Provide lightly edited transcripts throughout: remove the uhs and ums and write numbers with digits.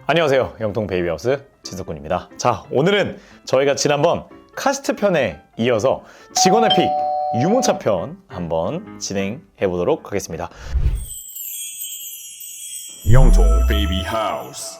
안녕하세요. 영통 베이비하우스 진석군입니다. 자, 오늘은 저희가 지난번 카스트 편에 이어서 직원의 픽 유모차 편 한번 진행해 보도록 하겠습니다. 영통 베이비하우스.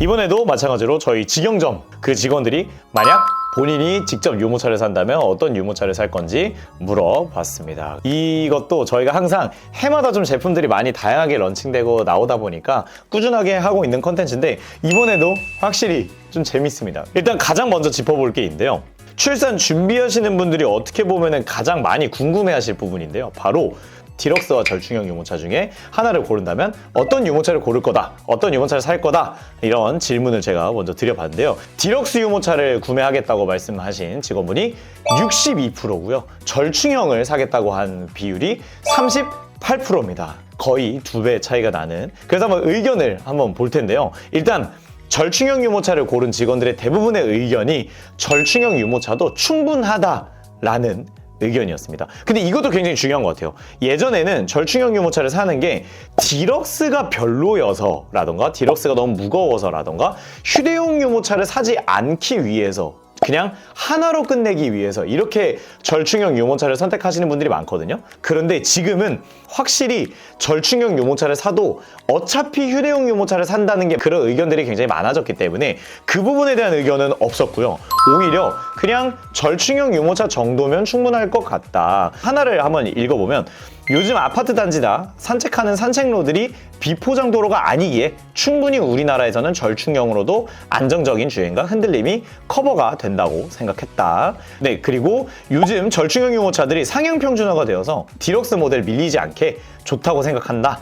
이번에도 마찬가지로 저희 직영점 그 직원들이 만약 본인이 직접 유모차를 산다면 어떤 유모차를 살 건지 물어봤습니다. 이것도 저희가 항상 해마다 좀 제품들이 많이 다양하게 런칭되고 나오다 보니까 꾸준하게 하고 있는 컨텐츠인데 이번에도 확실히 좀 재밌습니다. 일단 가장 먼저 짚어볼 게 있는데요. 출산 준비하시는 분들이 어떻게 보면 가장 많이 궁금해하실 부분인데요. 바로 디럭스와 절충형 유모차 중에 하나를 고른다면 어떤 유모차를 고를 거다, 어떤 유모차를 살 거다, 이런 질문을 제가 먼저 드려봤는데요. 디럭스 유모차를 구매하겠다고 말씀하신 직원분이 62%고요. 절충형을 사겠다고 한 비율이 38%입니다. 거의 2배 차이가 나는. 그래서 한번 의견을 한번 볼 텐데요. 일단 절충형 유모차를 고른 직원들의 대부분의 의견이 절충형 유모차도 충분하다라는 의견이었습니다. 근데 이것도 굉장히 중요한 것 같아요. 예전에는 절충형 유모차를 사는 게 디럭스가 별로여서라던가 디럭스가 너무 무거워서라던가 휴대용 유모차를 사지 않기 위해서 그냥 하나로 끝내기 위해서 이렇게 절충형 유모차를 선택하시는 분들이 많거든요. 그런데 지금은 확실히 절충형 유모차를 사도 어차피 휴대용 유모차를 산다는 게 그런 의견들이 굉장히 많아졌기 때문에 그 부분에 대한 의견은 없었고요. 오히려 그냥 절충형 유모차 정도면 충분할 것 같다. 하나를 한번 읽어보면 요즘 아파트 단지나 산책하는 산책로들이 비포장 도로가 아니기에 충분히 우리나라에서는 절충형으로도 안정적인 주행과 흔들림이 커버가 된다고 생각했다. 네, 그리고 요즘 절충형 유모차들이 상향 평준화가 되어서 디럭스 모델 밀리지 않게 좋다고 생각한다.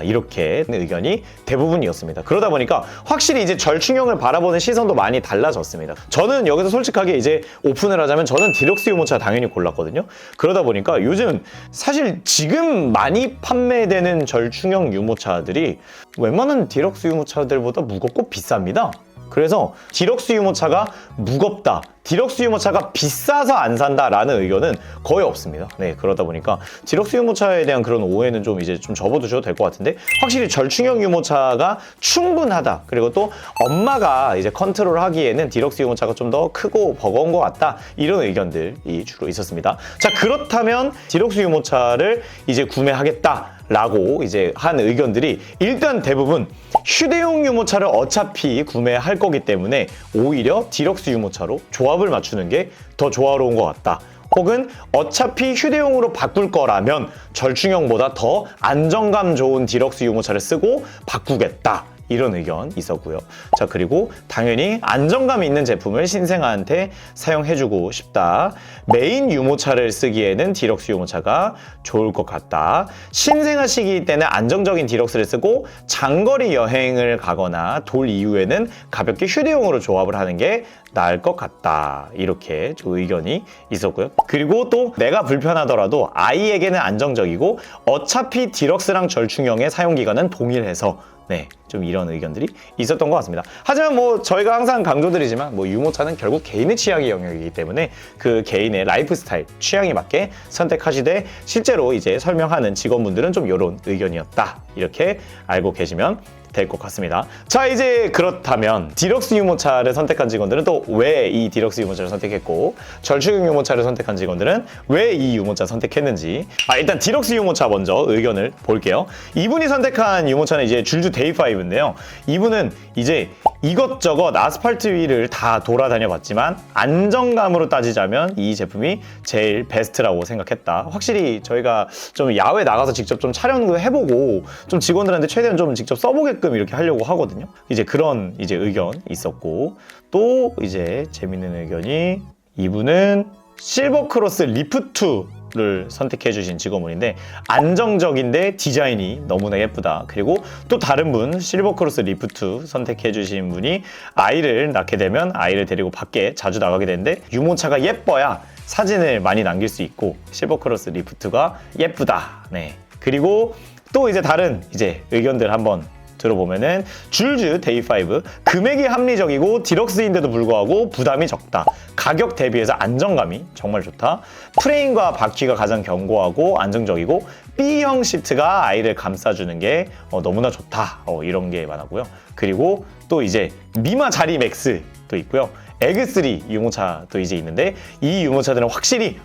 이렇게 의견이 대부분이었습니다. 그러다 보니까 확실히 이제 절충형을 바라보는 시선도 많이 달라졌습니다. 저는 여기서 솔직하게 이제 오픈을 하자면 저는 디럭스 유모차 당연히 골랐거든요. 그러다 보니까 요즘 사실 지금 많이 판매되는 절충형 유모차들이 웬만한 디럭스 유모차들보다 무겁고 비쌉니다. 그래서 디럭스 유모차가 무겁다, 디럭스 유모차가 비싸서 안 산다라는 의견은 거의 없습니다. 네, 그러다 보니까 디럭스 유모차에 대한 그런 오해는 좀 이제 좀 접어두셔도 될 것 같은데 확실히 절충형 유모차가 충분하다. 그리고 또 엄마가 이제 컨트롤 하기에는 디럭스 유모차가 좀 더 크고 버거운 것 같다. 이런 의견들이 주로 있었습니다. 자, 그렇다면 디럭스 유모차를 이제 구매하겠다. 라고 이제 한 의견들이 일단 대부분 휴대용 유모차를 어차피 구매할 거기 때문에 오히려 디럭스 유모차로 조합을 맞추는 게 더 조화로운 것 같다. 혹은 어차피 휴대용으로 바꿀 거라면 절충형보다 더 안정감 좋은 디럭스 유모차를 쓰고 바꾸겠다. 이런 의견 있었고요. 자, 그리고 당연히 안정감 있는 제품을 신생아한테 사용해주고 싶다. 메인 유모차를 쓰기에는 디럭스 유모차가 좋을 것 같다. 신생아 시기 때는 안정적인 디럭스를 쓰고 장거리 여행을 가거나 돌 이후에는 가볍게 휴대용으로 조합을 하는 게 나을 것 같다. 이렇게 좀 의견이 있었고요. 그리고 또 내가 불편하더라도 아이에게는 안정적이고 어차피 디럭스랑 절충형의 사용기간은 동일해서 네, 좀 이런 의견들이 있었던 것 같습니다. 하지만 뭐 저희가 항상 강조드리지만 뭐 유모차는 결국 개인의 취향의 영역이기 때문에 그 개인의 라이프 스타일, 취향에 맞게 선택하시되 실제로 이제 설명하는 직원분들은 좀 이런 의견이었다. 이렇게 알고 계시면 될 것 같습니다. 자, 이제 그렇다면 디럭스 유모차를 선택한 직원들은 또 왜 이 디럭스 유모차를 선택했고 절충형 유모차를 선택한 직원들은 왜 이 유모차 선택했는지 일단 디럭스 유모차 먼저 의견을 볼게요. 이분이 선택한 유모차는 이제 줄주 데이5인데요. 이분은 이제 이것저것 아스팔트 위를 다 돌아다녀 봤지만 안정감으로 따지자면 이 제품이 제일 베스트라고 생각했다. 확실히 저희가 좀 야외 나가서 직접 좀 촬영도 해보고 좀 직원들한테 최대한 좀 직접 써보게끔 이렇게 하려고 하거든요. 이제 그런 이제 의견 있었고 또 이제 재밌는 의견이 이분은 실버크로스 리프2를 선택해 주신 직원분인데 안정적인데 디자인이 너무나 예쁘다. 그리고 또 다른 분 실버크로스 리프2 선택해 주신 분이 아이를 낳게 되면 아이를 데리고 밖에 자주 나가게 되는데 유모차가 예뻐야 사진을 많이 남길 수 있고 실버크로스 리프2가 예쁘다. 네. 그리고 또 이제 다른 이제 의견들 한번 들어보면은 줄즈 데이5 금액이 합리적이고 디럭스인데도 불구하고 부담이 적다. 가격 대비해서 안정감이 정말 좋다. 프레임과 바퀴가 가장 견고하고 안정적이고 B형 시트가 아이를 감싸주는 게 너무나 좋다. 이런 게 많았고요. 그리고 또 이제 미마 자리 맥스도 있고요. 에그3 유모차도 이제 있는데 이 유모차들은 확실히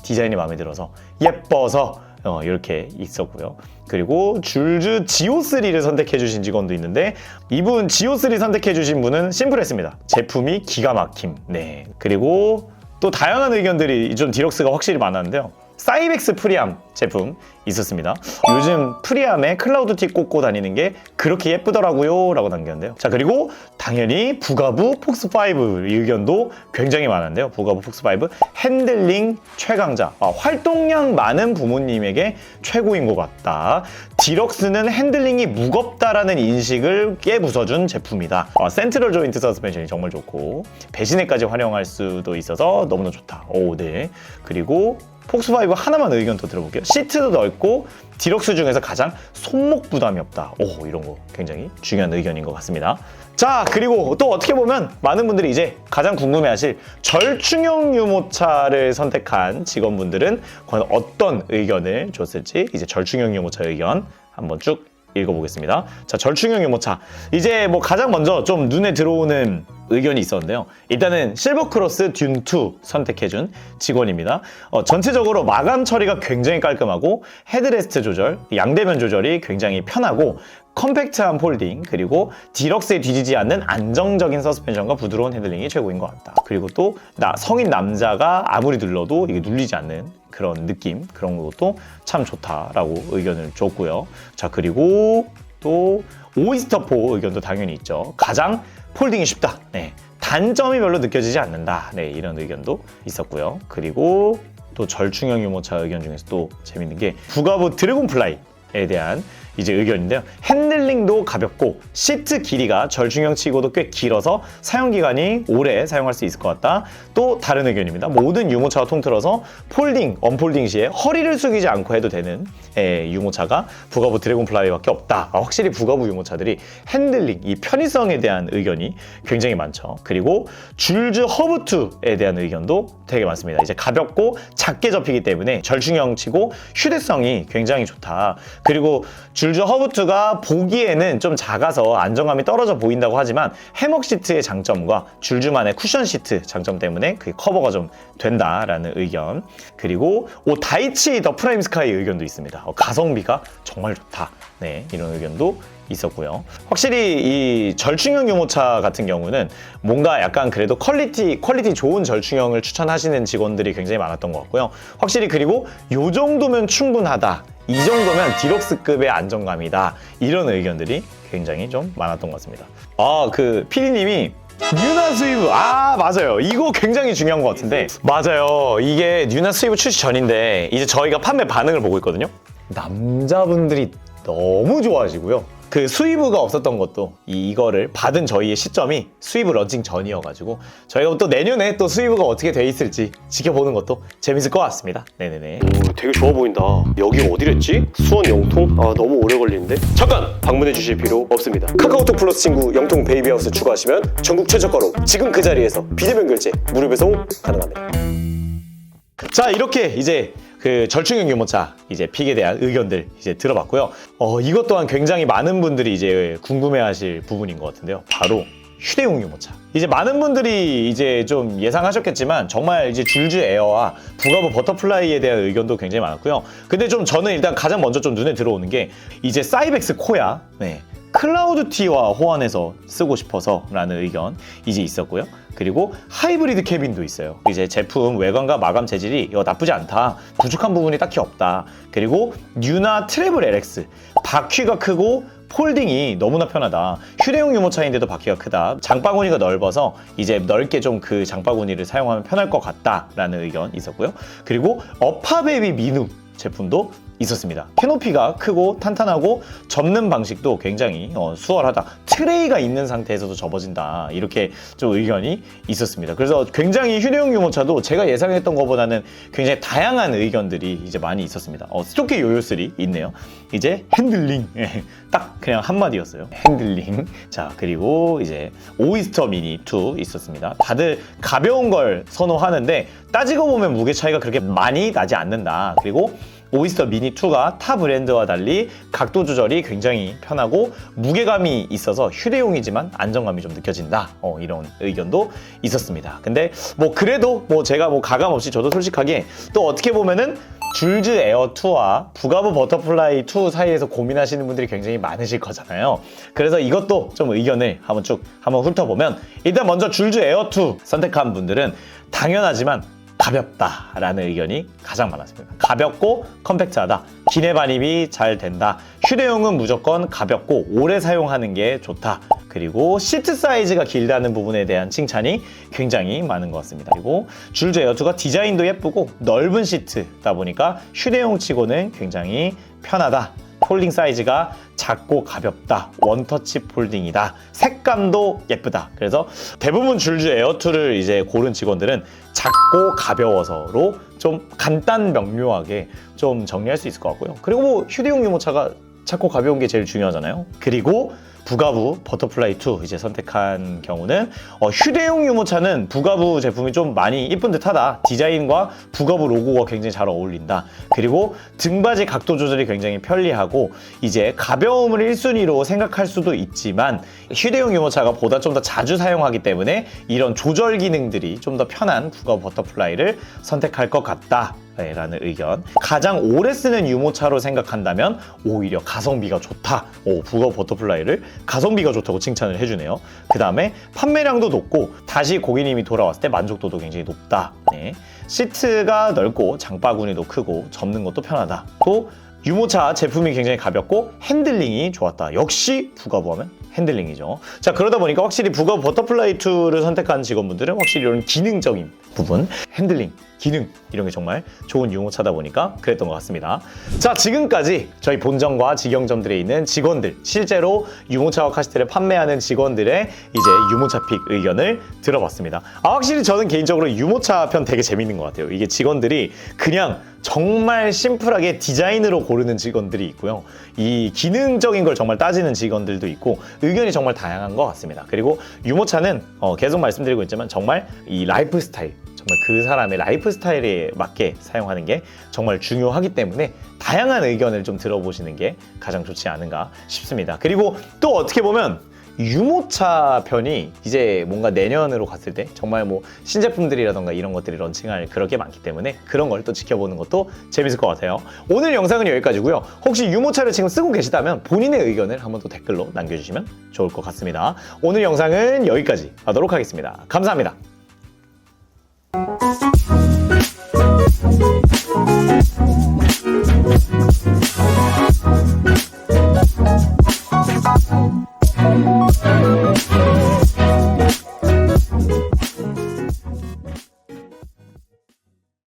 디자인이 마음에 들어서 예뻐서 이렇게 있었고요. 그리고 줄즈 지오3를 선택해 주신 직원도 있는데 이분 지오3 선택해 주신 분은 심플했습니다. 제품이 기가 막힘. 네. 그리고 또 다양한 의견들이 좀 디럭스가 확실히 많았는데요. 사이벡스 프리암 제품 있었습니다. 요즘 프리암에 클라우드티 꽂고 다니는 게 그렇게 예쁘더라고요 라고 남겼는데요. 자, 그리고 당연히 부가부 폭스5 의견도 굉장히 많은데요. 부가부 폭스5 핸들링 최강자, 활동량 많은 부모님에게 최고인 것 같다. 디럭스는 핸들링이 무겁다라는 인식을 깨부숴준 제품이다. 센트럴 조인트 서스펜션이 정말 좋고 배신에까지 활용할 수도 있어서 너무나 좋다. 네. 그리고 폭스5 하나만 의견 더 들어볼게요. 시트도 넓고 디럭스 중에서 가장 손목 부담이 없다. 이런 거 굉장히 중요한 의견인 것 같습니다. 자, 그리고 또 어떻게 보면 많은 분들이 이제 가장 궁금해하실 절충형 유모차를 선택한 직원분들은 과연 어떤 의견을 줬을지 이제 절충형 유모차 의견 한번 쭉 읽어보겠습니다. 자, 절충형 유모차. 이제 뭐 가장 먼저 좀 눈에 들어오는 의견이 있었는데요. 일단은 실버크로스 듄2 선택해준 직원입니다. 전체적으로 마감 처리가 굉장히 깔끔하고 헤드레스트 조절, 양대면 조절이 굉장히 편하고 컴팩트한 폴딩, 그리고 디럭스에 뒤지지 않는 안정적인 서스펜션과 부드러운 핸들링이 최고인 것 같다. 그리고 또 성인 남자가 아무리 눌러도 이게 눌리지 않는 그런 느낌, 그런 것도 참 좋다라고 의견을 줬고요. 자, 그리고 또 오이스터4 의견도 당연히 있죠. 가장 폴딩이 쉽다. 네. 단점이 별로 느껴지지 않는다. 네, 이런 의견도 있었고요. 그리고 또 절충형 유모차 의견 중에서 또 재밌는 게 부가부 드래곤플라이에 대한 이제 의견인데요. 핸들링도 가볍고 시트 길이가 절충형 치고도 꽤 길어서 사용기간이 오래 사용할 수 있을 것 같다. 또 다른 의견입니다. 모든 유모차와 통틀어서 폴딩, 언폴딩 시에 허리를 숙이지 않고 해도 되는 유모차가 부가부 드래곤플라이밖에 없다. 확실히 부가부 유모차들이 핸들링, 이 편의성에 대한 의견이 굉장히 많죠. 그리고 줄즈 허브2에 대한 의견도 되게 많습니다. 이제 가볍고 작게 접히기 때문에 절충형 치고 휴대성이 굉장히 좋다. 그리고 줄즈 허브2가 보기에는 좀 작아서 안정감이 떨어져 보인다고 하지만 해먹 시트의 장점과 줄즈만의 쿠션 시트 장점 때문에 그게 커버가 좀 된다라는 의견. 그리고 다이치 더 프라임 스카이 의견도 있습니다. 가성비가 정말 좋다. 네, 이런 의견도 있었고요. 확실히 이 절충형 유모차 같은 경우는 뭔가 약간 그래도 퀄리티 좋은 절충형을 추천하시는 직원들이 굉장히 많았던 것 같고요. 확실히 그리고 요 정도면 충분하다. 이 정도면 디럭스급의 안정감이다. 이런 의견들이 굉장히 좀 많았던 것 같습니다. 피디님이 뉴나 스위브, 맞아요. 이거 굉장히 중요한 것 같은데, 맞아요. 이게 뉴나 스위브 출시 전인데 이제 저희가 판매 반응을 보고 있거든요. 남자분들이 너무 좋아하시고요. 그 스위브가 없었던 것도 이거를 받은 저희의 시점이 스위브 런칭 전이어가지고 저희가 또 내년에 또 스위브가 어떻게 돼 있을지 지켜보는 것도 재밌을 것 같습니다. 네네네. 되게 좋아 보인다. 여기 어디랬지? 수원 영통? 너무 오래 걸리는데? 잠깐! 방문해 주실 필요 없습니다. 카카오톡 플러스 친구 영통 베이비하우스 추가하시면 전국 최저가로 지금 그 자리에서 비대면 결제 무료 배송 가능합니다. 자, 이렇게 이제 그 절충형 유모차 이제 픽에 대한 의견들 이제 들어봤고요. 이것 또한 굉장히 많은 분들이 이제 궁금해하실 부분인 것 같은데요. 바로 휴대용 유모차. 이제 많은 분들이 이제 좀 예상하셨겠지만 정말 이제 줄즈 에어와 부가부 버터플라이에 대한 의견도 굉장히 많았고요. 근데 좀 저는 일단 가장 먼저 좀 눈에 들어오는 게 이제 사이벡스 코야. 네. 클라우드티와 호환해서 쓰고 싶어서 라는 의견 이제 있었고요. 그리고 하이브리드 캐빈도 있어요. 이제 제품 외관과 마감 재질이 나쁘지 않다. 부족한 부분이 딱히 없다. 그리고 뉴나 트래블 LX 바퀴가 크고 폴딩이 너무나 편하다. 휴대용 유모차인데도 바퀴가 크다. 장바구니가 넓어서 이제 넓게 좀 그 장바구니를 사용하면 편할 것 같다라는 의견 있었고요. 그리고 어파베이비 미누 제품도 있었습니다. 캐노피가 크고 탄탄하고 접는 방식도 굉장히 수월하다. 트레이가 있는 상태에서도 접어진다. 이렇게 좀 의견이 있었습니다. 그래서 굉장히 휴대용 유모차도 제가 예상했던 것보다는 굉장히 다양한 의견들이 이제 많이 있었습니다. 스토키 요요3 있네요. 이제 핸들링. 딱 그냥 한마디였어요. 핸들링. 자, 그리고 이제 오이스터 미니 2 있었습니다. 다들 가벼운 걸 선호하는데 따지고 보면 무게 차이가 그렇게 많이 나지 않는다. 그리고 오이스터 미니 2가 타 브랜드와 달리 각도 조절이 굉장히 편하고 무게감이 있어서 휴대용이지만 안정감이 좀 느껴진다. 이런 의견도 있었습니다. 근데 뭐 그래도 뭐 제가 뭐 가감 없이 저도 솔직하게 또 어떻게 보면은 줄즈 에어 2와 부가부 버터플라이 2 사이에서 고민하시는 분들이 굉장히 많으실 거잖아요. 그래서 이것도 좀 의견을 한번 훑어보면 일단 먼저 줄즈 에어 2 선택한 분들은 당연하지만 가볍다라는 의견이 가장 많았습니다. 가볍고 컴팩트하다. 기내 반입이 잘 된다. 휴대용은 무조건 가볍고 오래 사용하는 게 좋다. 그리고 시트 사이즈가 길다는 부분에 대한 칭찬이 굉장히 많은 것 같습니다. 그리고 줄즈 에어2가 디자인도 예쁘고 넓은 시트다 보니까 휴대용 치고는 굉장히 편하다. 폴딩 사이즈가 작고 가볍다. 원터치 폴딩이다. 색감도 예쁘다. 그래서 대부분 줄즈 에어2를 이제 고른 직원들은 작고 가벼워서로 좀 간단 명료하게 좀 정리할 수 있을 것 같고요. 그리고 뭐 휴대용 유모차가 작고 가벼운 게 제일 중요하잖아요. 그리고 부가부 버터플라이 2 이제 선택한 경우는 휴대용 유모차는 부가부 제품이 좀 많이 이쁜 듯하다. 디자인과 부가부 로고가 굉장히 잘 어울린다. 그리고 등받이 각도 조절이 굉장히 편리하고 이제 가벼움을 1순위로 생각할 수도 있지만 휴대용 유모차가 보다 좀 더 자주 사용하기 때문에 이런 조절 기능들이 좀 더 편한 부가부 버터플라이를 선택할 것 같다. 라는 의견. 가장 오래 쓰는 유모차로 생각한다면 오히려 가성비가 좋다. 부가부 버터플라이를 가성비가 좋다고 칭찬을 해주네요. 그 다음에 판매량도 높고 다시 고객님이 돌아왔을 때 만족도도 굉장히 높다. 네. 시트가 넓고 장바구니도 크고 접는 것도 편하다. 또 유모차 제품이 굉장히 가볍고 핸들링이 좋았다. 역시 부가부 하면 핸들링이죠. 자, 그러다 보니까 확실히 부가부 버터플라이 2를 선택한 직원분들은 확실히 이런 기능적인 부분, 핸들링, 기능 이런 게 정말 좋은 유모차다 보니까 그랬던 것 같습니다. 자, 지금까지 저희 본점과 직영점들에 있는 직원들, 실제로 유모차와 카시트를 판매하는 직원들의 이제 유모차 픽 의견을 들어봤습니다. 확실히 저는 개인적으로 유모차 편 되게 재밌는 것 같아요. 이게 직원들이 그냥 정말 심플하게 디자인으로 고르는 직원들이 있고요. 이 기능적인 걸 정말 따지는 직원들도 있고 의견이 정말 다양한 것 같습니다. 그리고 유모차는 계속 말씀드리고 있지만 정말 이 라이프 스타일, 정말 그 사람의 라이프 스타일에 맞게 사용하는 게 정말 중요하기 때문에 다양한 의견을 좀 들어보시는 게 가장 좋지 않은가 싶습니다. 그리고 또 어떻게 보면 유모차 편이 이제 뭔가 내년으로 갔을 때 정말 뭐 신제품들이라던가 이런 것들이 런칭할 그런 게 많기 때문에 그런 걸 또 지켜보는 것도 재밌을 것 같아요. 오늘 영상은 여기까지고요. 혹시 유모차를 지금 쓰고 계시다면 본인의 의견을 한번 또 댓글로 남겨주시면 좋을 것 같습니다. 오늘 영상은 여기까지 하도록 하겠습니다. 감사합니다.